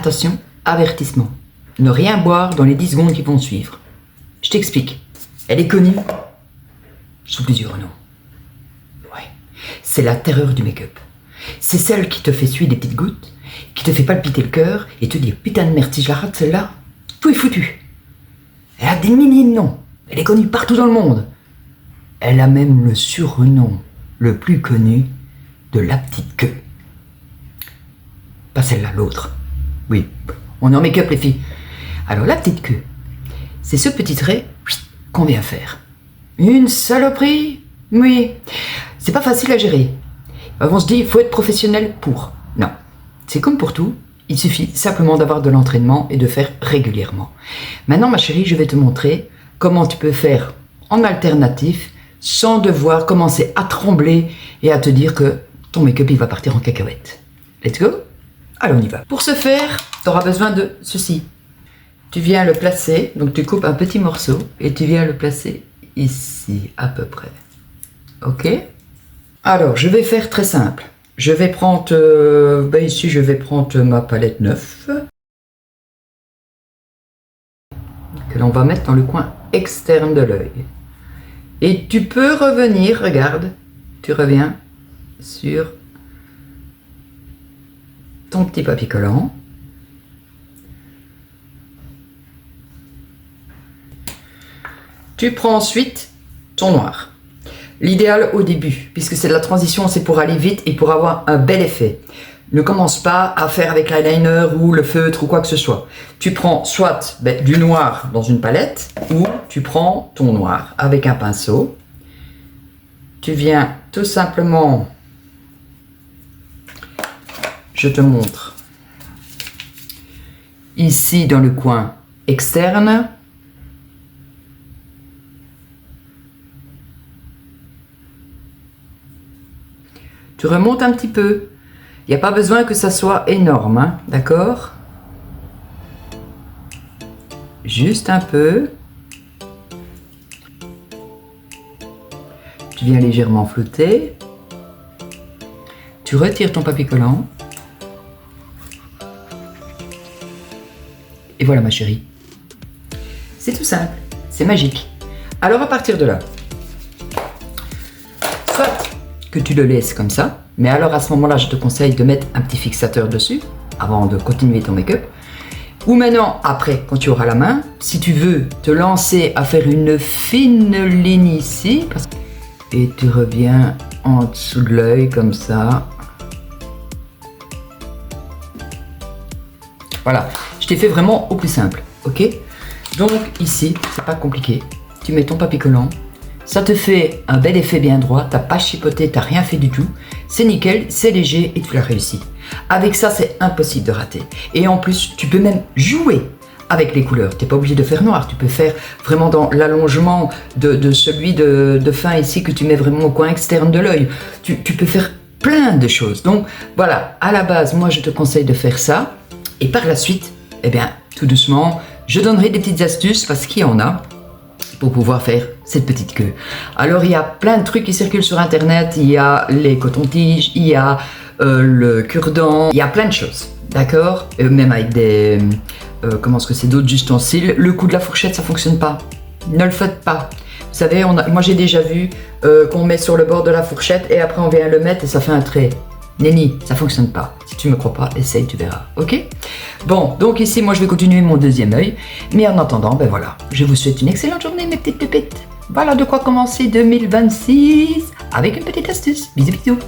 attention, avertissement. Ne rien boire dans les 10 secondes qui vont suivre. Je t'explique. Elle est connue sous plusieurs noms. Ouais. C'est la terreur du make-up. C'est celle qui te fait suer des petites gouttes, qui te fait palpiter le cœur et te dire putain de merde, si je la rate celle-là, tout est foutu. Elle a des milliers de noms. Elle est connue partout dans le monde. Elle a même le surnom le plus connu de la petite queue. Pas celle-là, l'autre. Oui, on est en make-up les filles. Alors la petite queue, c'est ce petit trait qu'on vient faire. Une saloperie? Oui. C'est pas facile à gérer. On se dit, il faut être professionnel pour. Non. C'est comme pour tout, il suffit simplement d'avoir de l'entraînement et de faire régulièrement. Maintenant ma chérie, je vais te montrer comment tu peux faire en alternatif sans devoir commencer à trembler et à te dire que ton make-up il va partir en cacahuète. Let's go? Allez, on y va. Pour ce faire, tu auras besoin de ceci. Tu viens le placer, donc tu coupes un petit morceau et tu viens le placer ici à peu près. Ok? Alors, je vais faire très simple. Je vais prendre, ici je vais prendre ma palette 9 que l'on va mettre dans le coin externe de l'œil. Et tu peux revenir, regarde, tu reviens sur ton petit papier collant. Tu prends ensuite ton noir. L'idéal au début, puisque c'est de la transition, c'est pour aller vite et pour avoir un bel effet. Ne commence pas à faire avec l'eyeliner ou le feutre ou quoi que ce soit. Tu prends soit du noir dans une palette ou tu prends ton noir avec un pinceau. Tu viens tout simplement, je te montre, ici dans le coin externe. Tu remontes un petit peu. Il n'y a pas besoin que ça soit énorme, hein, d'accord? Juste un peu. Tu viens légèrement flouter. Tu retires ton papier collant. Et voilà ma chérie. C'est tout simple, c'est magique. Alors à partir de là, soit que tu le laisses comme ça, mais alors à ce moment-là, je te conseille de mettre un petit fixateur dessus avant de continuer ton make-up. Ou maintenant, après, quand tu auras la main, si tu veux te lancer à faire une fine ligne ici, et tu reviens en dessous de l'œil comme ça. Voilà, je t'ai fait vraiment au plus simple, ok? Donc ici, c'est pas compliqué. Tu mets ton papier collant. Ça te fait un bel effet bien droit, t'as pas chipoté, t'as rien fait du tout. C'est nickel, c'est léger et tu l'as réussi. Avec ça, c'est impossible de rater. Et en plus, tu peux même jouer avec les couleurs. T'es pas obligé de faire noir, tu peux faire vraiment dans l'allongement de celui de fin ici que tu mets vraiment au coin externe de l'œil. Tu peux faire plein de choses. Donc voilà, à la base, moi je te conseille de faire ça. Et par la suite, eh bien, tout doucement, je donnerai des petites astuces parce qu'il y en a pour pouvoir faire cette petite queue. Alors il y a plein de trucs qui circulent sur internet, il y a les cotons-tiges, il y a le cure-dent, il y a plein de choses, d'accord? Même avec des, comment est-ce que c'est, d'autres ustensiles. Le coup de la fourchette, ça fonctionne pas, ne le faites pas. Vous savez, moi j'ai déjà vu qu'on met sur le bord de la fourchette et après on vient le mettre et ça fait un trait. Nenni, ça fonctionne pas. Si tu me crois pas, essaye, tu verras, ok? Bon, donc ici, moi je vais continuer mon deuxième œil. Mais en attendant, ben voilà, je vous souhaite une excellente journée, mes petites pépettes. Voilà de quoi commencer 2026 avec une petite astuce. Bisous, bisous.